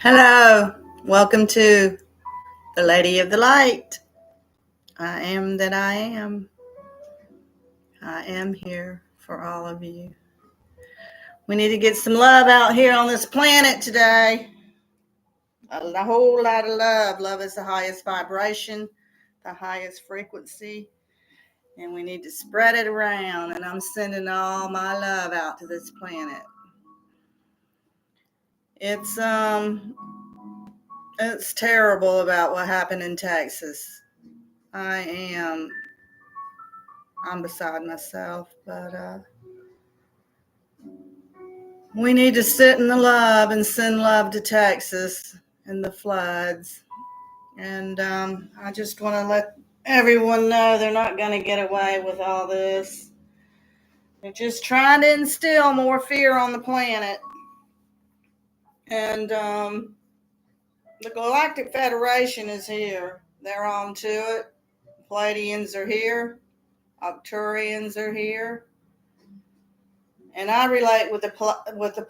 Hello, welcome to the Lady of the Light. I am that I am. I am here for all of you. We need to get some love out here on this planet today. A whole lot of love. Love is the highest vibration, the highest frequency, and we need to spread it around. And I'm sending all my love out to this planet. It's terrible about what happened in Texas. I'm beside myself, but we need to sit in the love and send love to Texas and the floods. And I just want to let everyone know they're not going to get away with all this. They're just trying to instill more fear on the planet. And the Galactic Federation is here. They're on to it. Pleiadians are here. Arcturians are here. And I relate with the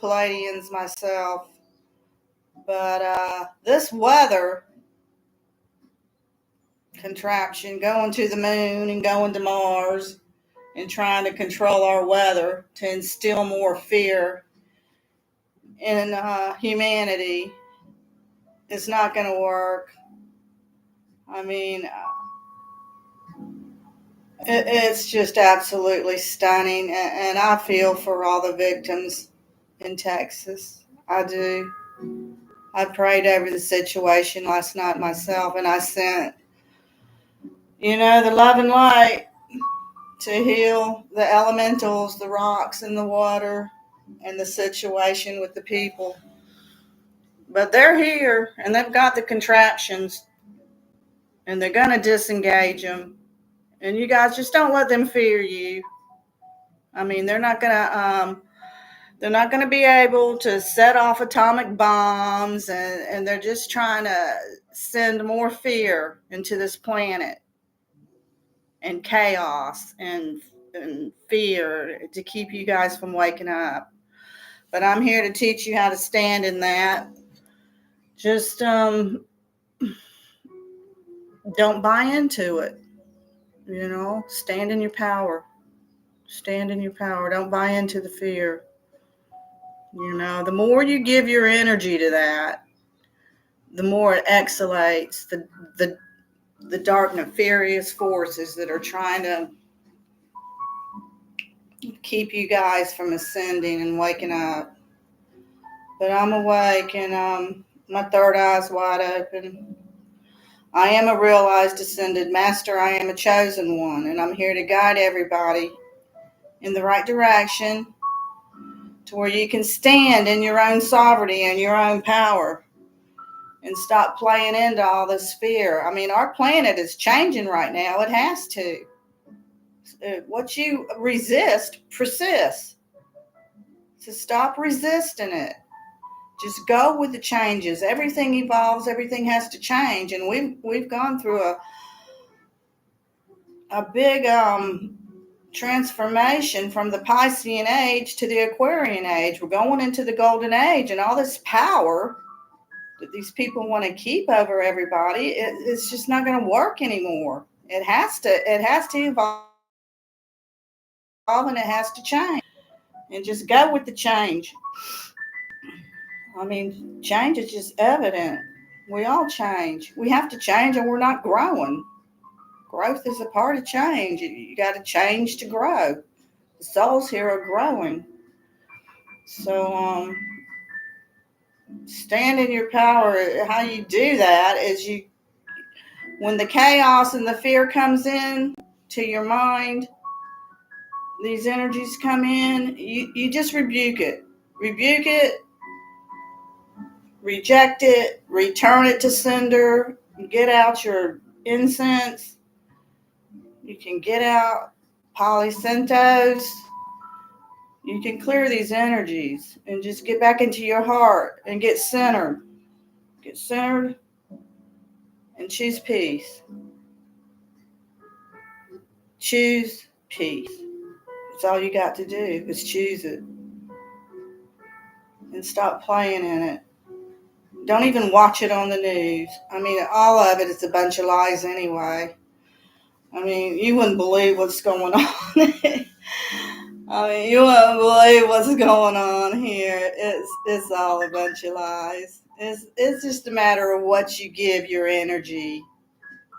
Pleiadians myself. But this weather contraption going to the moon and going to Mars and trying to control our weather to instill more fear in humanity is not going to work. I mean, it's just absolutely stunning, and I feel for all the victims in Texas. I do. I prayed over the situation last night myself, and I sent, the love and light to heal the elementals, the rocks and the water, and the situation with the people. But they're here, and they've got the contraptions, and they're going to disengage them. And you guys just don't let them fear you. I mean, they're not going to be able to set off atomic bombs, and they're just trying to send more fear into this planet and chaos and fear to keep you guys from waking up. But I'm here to teach you how to stand in that. Just don't buy into it. Stand in your power. Stand in your power. Don't buy into the fear. The more you give your energy to that, the more it exhalates the dark, nefarious forces that are trying to keep you guys from ascending and waking up. But I'm awake, and my third eye's wide open. I am a realized ascended master. I am a chosen one, and I'm here to guide everybody in the right direction to where you can stand in your own sovereignty and your own power and stop playing into all this fear. I mean, our planet is changing right now. It has to. What you resist persists. So stop resisting it. Just go with the changes. Everything evolves. Everything has to change. And we've gone through a big transformation from the Piscean age to the Aquarian age. We're going into the Golden Age, and all this power that these people want to keep over everybody, it's just not going to work anymore. It has to evolve, and it has to change. And just go with the change. I mean, change is just evident. We all change. We have to change, or we're not growing. Growth is a part of change. You got to change to grow. The souls here are growing. So, stand in your power. How you do that is when the chaos and the fear comes in to your mind, these energies come in, you just rebuke it. Rebuke it, reject it, return it to sender, get out your incense. You can get out Palo Santos. You can clear these energies and just get back into your heart and get centered. Get centered and choose peace. Choose peace. That's all you got to do is choose it. And stop playing in it. Don't even watch it on the news. I mean, all of it is a bunch of lies anyway. I mean, you wouldn't believe what's going on. I mean, you wouldn't believe what's going on here. It's all a bunch of lies. It's just a matter of what you give your energy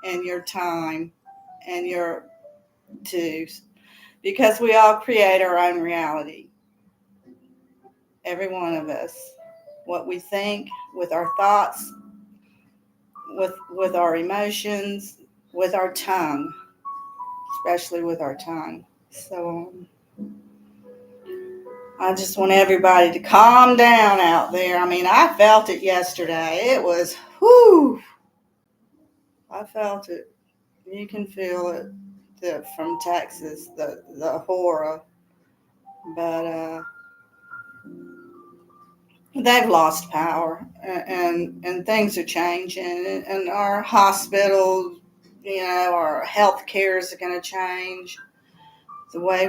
and your time and your to, because we all create our own reality. Every one of us. What we think with our thoughts, with our emotions, with our tongue, especially with our tongue. So I just want everybody to calm down out there. I mean, I felt it yesterday. It was, whew, I felt it. You can feel it from Texas, the horror. But they've lost power, and things are changing, and our hospitals, our health care is going to change. The way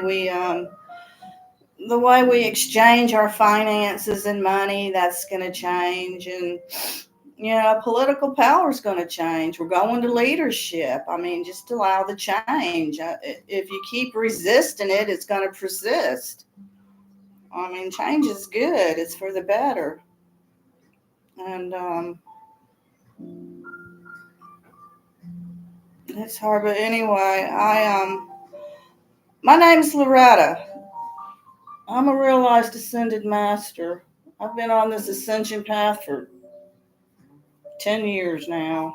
we exchange our finances and money, that's going to change. And political power is going to change. We're going to leadership. I mean, just allow the change. If you keep resisting it, it's going to persist. I mean, change is good. It's for the better. And it's hard, but anyway, my name's Loretta. I'm a realized ascended master. I've been on this ascension path for 10 years now.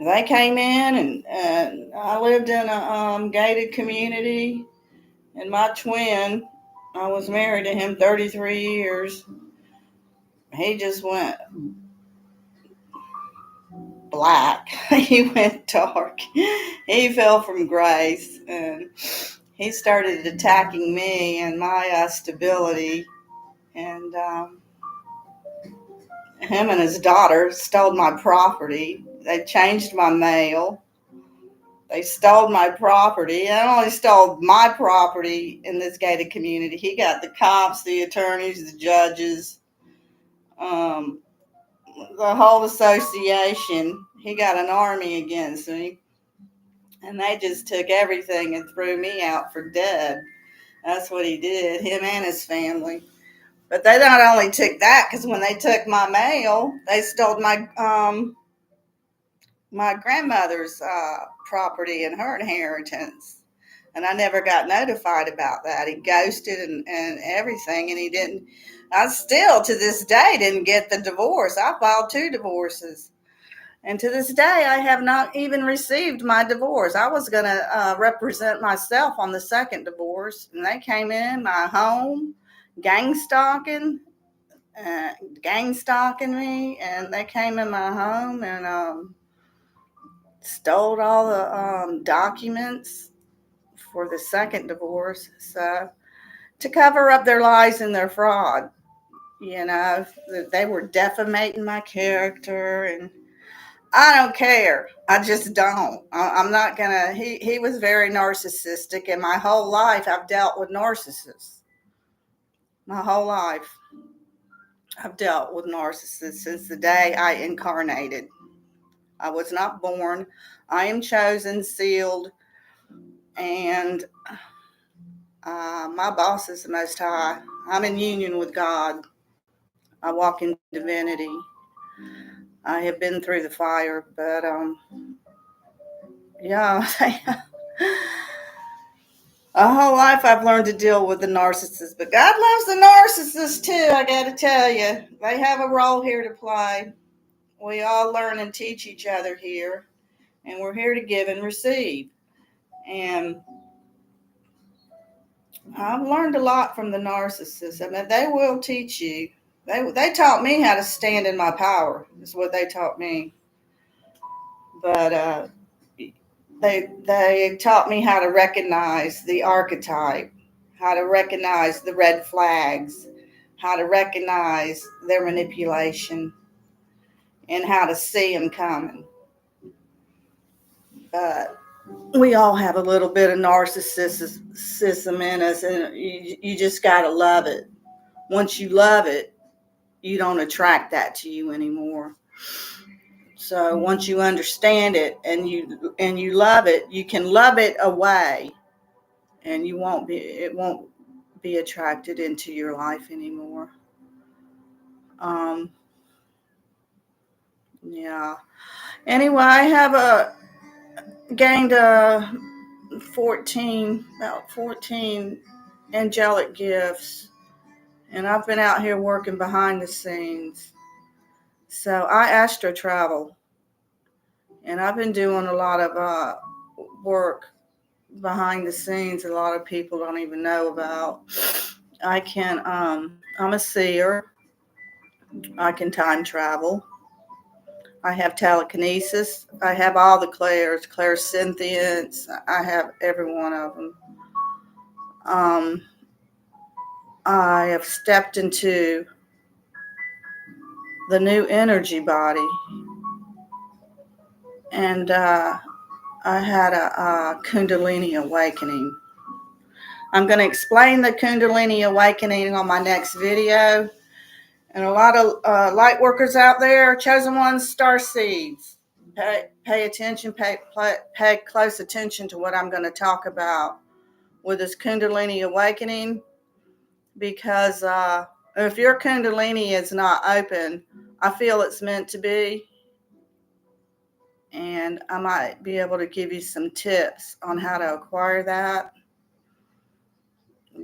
They came in, and I lived in a gated community, and my twin, I was married to him 33 years. He just went black. He went dark. He fell from grace, and he started attacking me and my stability. And him and his daughter stole my property. They changed my mail. They stole my property. I only stole my property in this gated community. He got the cops, the attorneys, the judges, the whole association. He got an army against me. And they just took everything and threw me out for dead. That's what he did, him and his family. But they not only took that, because when they took my mail, they stole my grandmother's property and her inheritance. And I never got notified about that. He ghosted and everything, and he didn't. I still, to this day, didn't get the divorce. I filed 2 divorces. And to this day, I have not even received my divorce. I was going to represent myself on the second divorce, and they came in my home, gang stalking me, and they came in my home and stole all the documents for the second divorce. So to cover up their lies and their fraud, they were defamating my character, and I don't care. I just don't. I'm not gonna. He was very narcissistic, and my whole life I've dealt with narcissists. My whole life I've dealt with narcissists since the day I incarnated. I was not born. I am chosen, sealed, and my boss is the Most High. I'm in union with God. I walk in divinity. I have been through the fire, but yeah. A whole life I've learned to deal with the narcissist, but God loves the narcissist too, I got to tell you. They have a role here to play. We all learn and teach each other here, and we're here to give and receive. And I've learned a lot from the narcissists. I mean, they will teach you. They taught me how to stand in my power, is what they taught me. But they taught me how to recognize the archetype, how to recognize the red flags, how to recognize their manipulation, and how to see them coming. But we all have a little bit of narcissism in us, and you just got to love it. Once you love it, you don't attract that to you anymore. So once you understand it and you love it, you can love it away, and it won't be attracted into your life anymore. Yeah. Anyway, I have gained about 14 angelic gifts, and I've been out here working behind the scenes. So I astro travel, and I've been doing a lot of work behind the scenes a lot of people don't even know about. I'm a seer. I can time travel. I have telekinesis. I have all the clairsentience. I have every one of them. I have stepped into the new energy body, and I had a Kundalini awakening. I'm going to explain the Kundalini awakening on my next video. And a lot of light workers out there, chosen ones, star seeds. Pay attention, pay close attention to what I'm going to talk about with this Kundalini awakening, because if your Kundalini is not open, I feel it's meant to be, and I might be able to give you some tips on how to acquire that.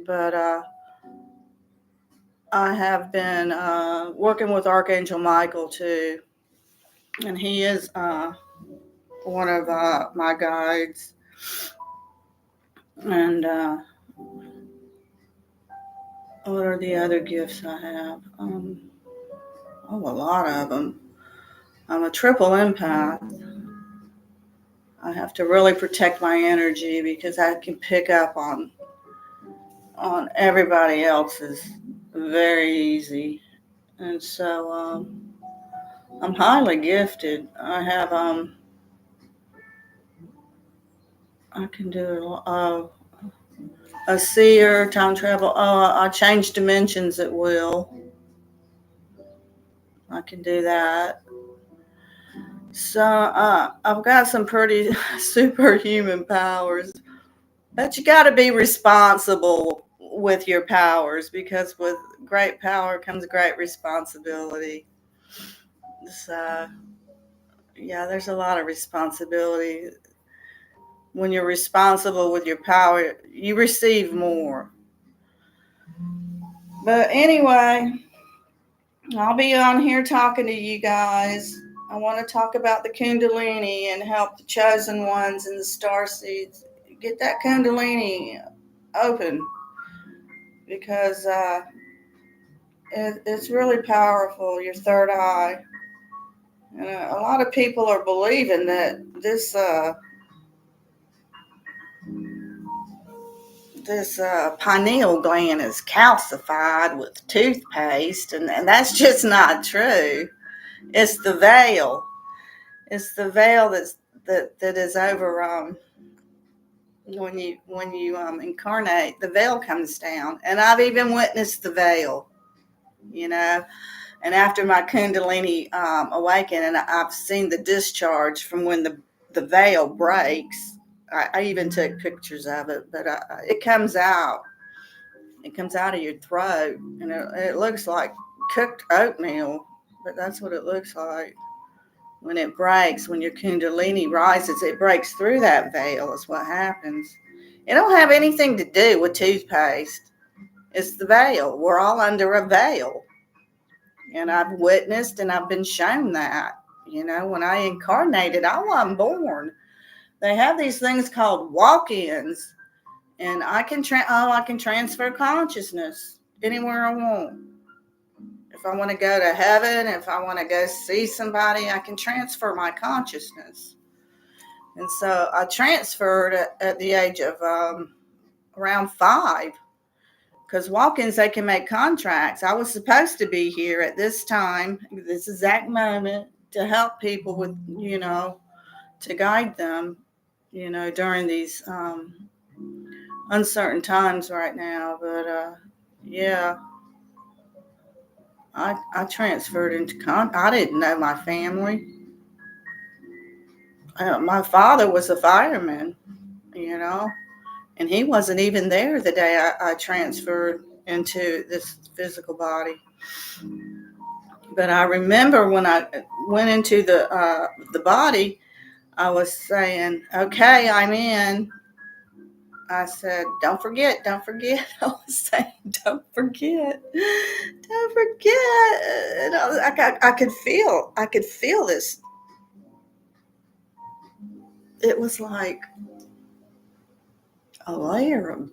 But I have been working with Archangel Michael too, and he is one of my guides. And what are the other gifts I have? A lot of them. I'm a triple empath. I have to really protect my energy because I can pick up on everybody else's very easy. And so I'm highly gifted. I have I can do a seer, time travel. I change dimensions at will. I can do that. So I've got some pretty superhuman powers, but you got to be responsible with your powers, because with great power comes great responsibility. So yeah, there's a lot of responsibility. When you're responsible with your power, you receive more. But anyway, I'll be on here talking to you guys. I want to talk about the Kundalini and help the chosen ones and the star seeds get that Kundalini open, because it's really powerful, your third eye. And a lot of people are believing that this pineal gland is calcified with toothpaste, and that's just not true. It's the veil. It's the veil that is over when you incarnate. The veil comes down, and I've even witnessed the veil. And after my Kundalini awaken, and I've seen the discharge from when the veil breaks. I even took pictures of it, but it comes out. It comes out of your throat, and it looks like cooked oatmeal, but that's what it looks like. When it breaks, when your Kundalini rises, it breaks through that veil is what happens. It don't have anything to do with toothpaste. It's the veil. We're all under a veil. And I've witnessed and I've been shown that. When I incarnated, I wasn't born. They have these things called walk-ins, and I can transfer consciousness anywhere I want. If I want to go to heaven, if I want to go see somebody, I can transfer my consciousness. And so I transferred at the age of around 5, because walk-ins, they can make contracts. I was supposed to be here at this time, this exact moment, to help people with, to guide them, during these uncertain times right now. But yeah. I transferred into I didn't know my family. My father was a fireman, you know, and he wasn't even there the day I transferred into this physical body. But I remember when I went into the body, I was saying, "Okay, I'm in." I said, "Don't forget, don't forget." I was saying, "Don't forget, don't forget." And I could feel this. It was like a layer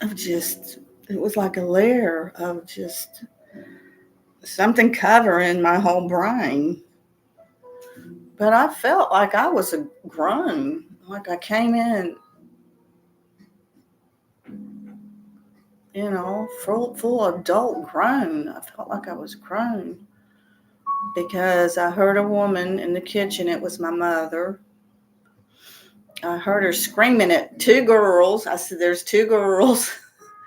of just. It was like a layer of just something covering my whole brain. But I felt like I was a grown, like I came in, full adult grown. I felt like I was grown because I heard a woman in the kitchen. It was my mother. I heard her screaming at two girls. I said, "There's two girls,"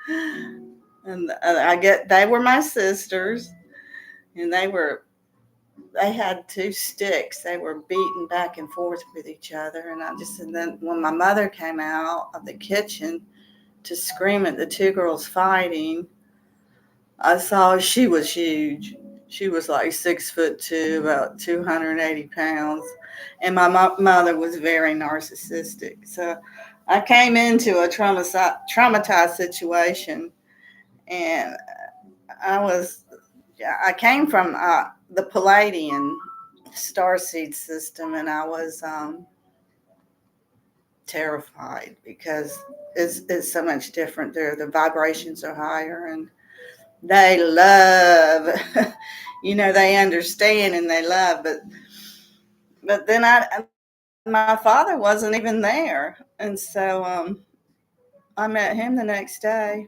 and they were my sisters, and they had two sticks. They were beating back and forth with each other, and then when my mother came out of the kitchen to scream at the two girls fighting, I saw she was huge. She was like 6'2", about 280 pounds. And my mother was very narcissistic. So I came into a traumatized situation. And I came from the Palladian starseed system, and I was terrified because it's so much different there. The vibrations are higher, and they love, they understand and they love, but then my father wasn't even there, and so I met him the next day,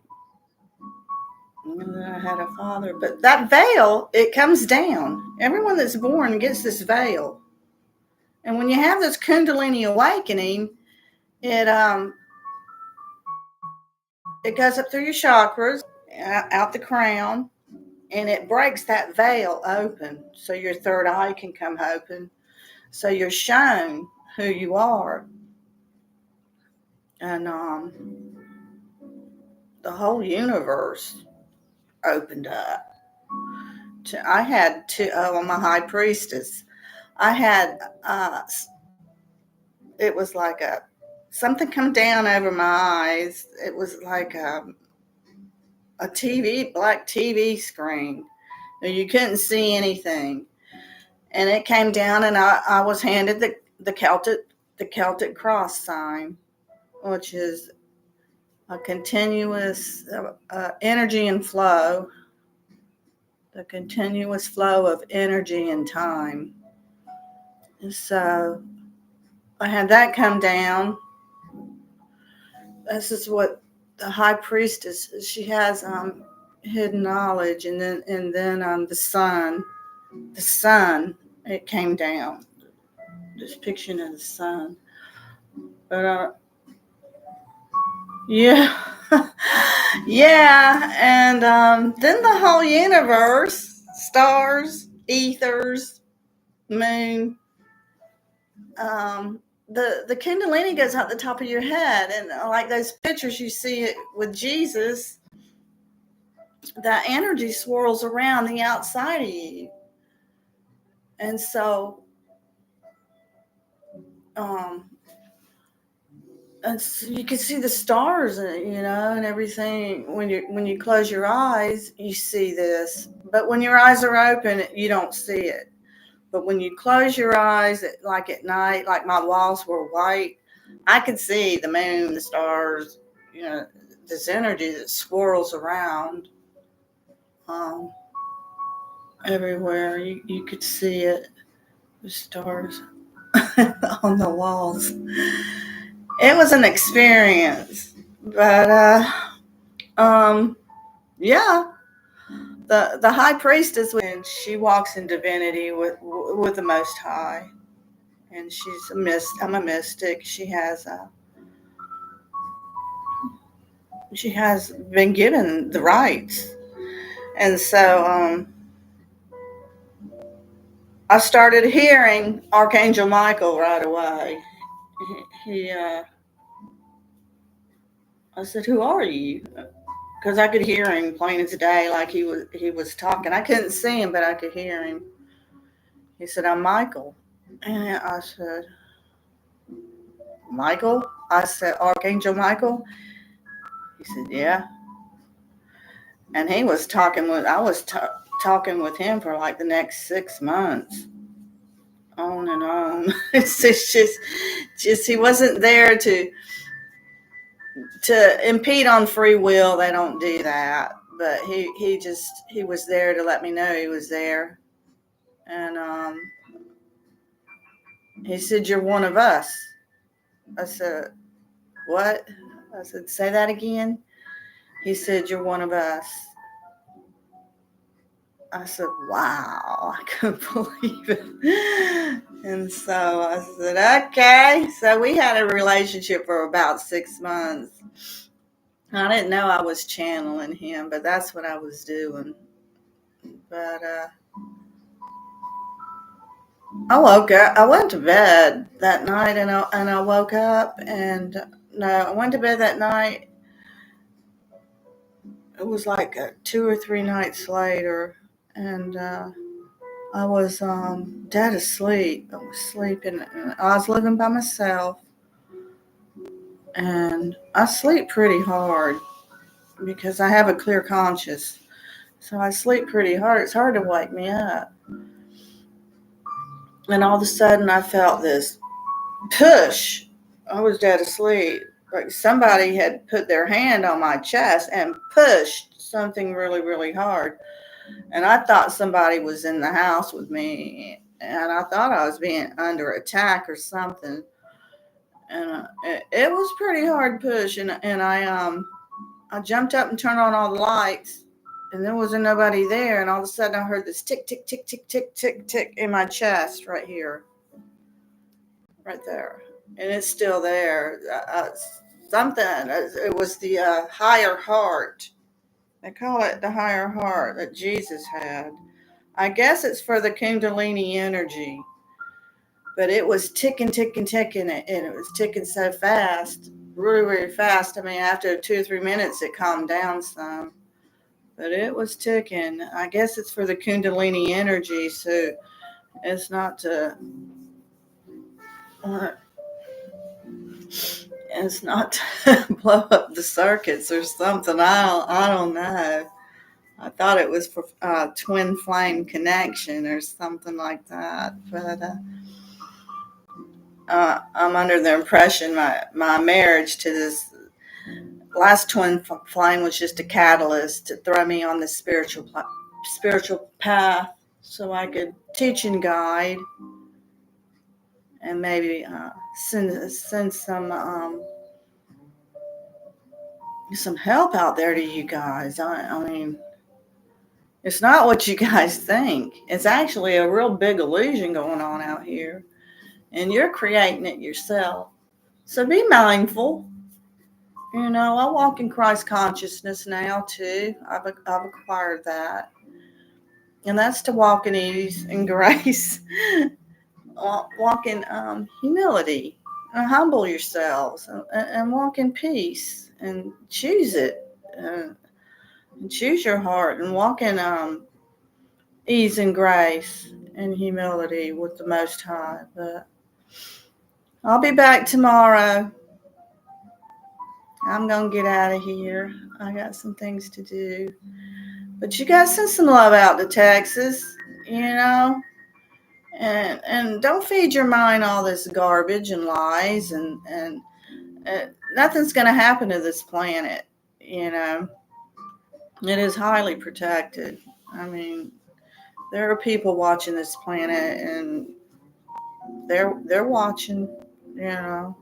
and then I had a father. But that veil, it comes down. Everyone that's born gets this veil, and when you have this Kundalini awakening, it it goes up through your chakras, out the crown, and it breaks that veil open so your third eye can come open, so you're shown who you are. And the whole universe opened up. I had I'm a high priestess. I had, it was like something come down over my eyes. It was like a black TV screen. You couldn't see anything. And it came down, and I was handed the Celtic cross sign, which is a continuous energy and flow, the continuous flow of energy and time. And so I had that come down. This is what the high priestess, she has hidden knowledge, and then the sun, it came down. This picture of the sun. But yeah. Yeah, and then the whole universe, stars, ethers, moon, the Kundalini goes out the top of your head, and like those pictures you see it with Jesus, that energy swirls around the outside of you, and so um, and so you can see the stars, and everything. When you close your eyes, you see this, but when your eyes are open, you don't see it. But when you close your eyes, like at night, like my walls were white, I could see the moon, the stars, this energy that swirls around everywhere. You could see it, the stars on the walls. It was an experience, but yeah. The high priestess, when she walks in divinity with the Most High, and I'm a mystic. She has been given the rights, And so I started hearing Archangel Michael right away. I said, "Who are you?" Because I could hear him plain as day, like he was talking. I couldn't see him, but I could hear him. He said, "I'm Michael," and I said, "Michael?" I said, "Archangel Michael?" He said, "Yeah." And he was talking with. I was talking with him for like the next 6 months, on and on. It's just he wasn't there to impede on free will. They don't do that. But he was there to let me know he was there. And he said, "You're one of us." I said, "What?" I said, "Say that again." He said, "You're one of us." I said, "Wow." I couldn't believe it. And so I said, "Okay." So we had a relationship for about 6 months. I didn't know I was channeling him, but that's what I was doing. But I woke up. I went to bed that night, and I woke up, and no, I went to bed that night. It was like 2 or 3 nights later, and I was dead asleep. I was sleeping. I was living by myself, and I sleep pretty hard because I have a clear conscience. So I sleep pretty hard. It's hard to wake me up. And all of a sudden, I felt this push. I was dead asleep. Like somebody had put their hand on my chest and pushed something really, really hard. And I thought somebody was in the house with me. And I thought I was being under attack or something. And it was pretty hard push. And I jumped up and turned on all the lights. And there wasn't nobody there. And all of a sudden, I heard this tick, tick, tick, tick, tick, tick, tick in my chest right here, right there. And it's still there. Something. It was the higher heart. They call it the higher heart that Jesus had. I guess it's for the Kundalini energy, but it was ticking, ticking, ticking, and it was ticking so fast, really, really fast. I mean, after 2 or 3 minutes, it calmed down some, but it was ticking. I guess it's for the Kundalini energy, so it's not to. Uh, it's not to blow up the circuits or something. I don't know. I thought it was for twin flame connection or something like that. But I'm under the impression my marriage to this last twin flame was just a catalyst to throw me on the spiritual path, so I could teach and guide, and maybe send some help out there to you guys. I mean, it's not what you guys think. It's actually a real big illusion going on out here, and you're creating it yourself. So be mindful. I walk in Christ consciousness now too. I've acquired that, and that's to walk in ease and grace, walk in humility, and humble yourselves, and walk in peace, and choose it, and choose your heart, and walk in ease and grace and humility with the Most High. But I'll be back tomorrow. I'm gonna get out of here. I got some things to do. But you guys send some love out to Texas, you know, and don't feed your mind all this garbage and lies, and nothing's gonna happen to this planet. You know, it is highly protected. I mean, there are people watching this planet, and they're watching. You know,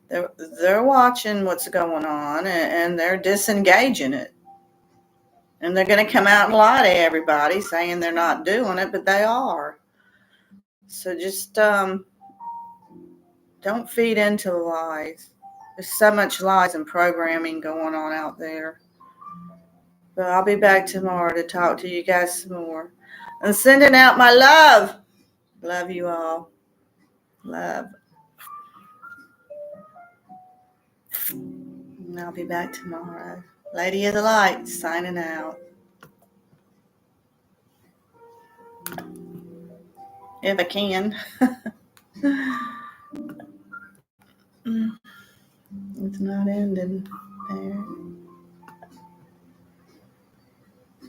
they're watching what's going on, and they're disengaging it. And they're going to come out and lie to everybody saying they're not doing it, but they are. So just don't feed into the lies. There's so much lies and programming going on out there. But I'll be back tomorrow to talk to you guys some more. And sending out my love. Love you all. Love. And I'll be back tomorrow. Lady of the Light signing out. If I can. It's not ending there.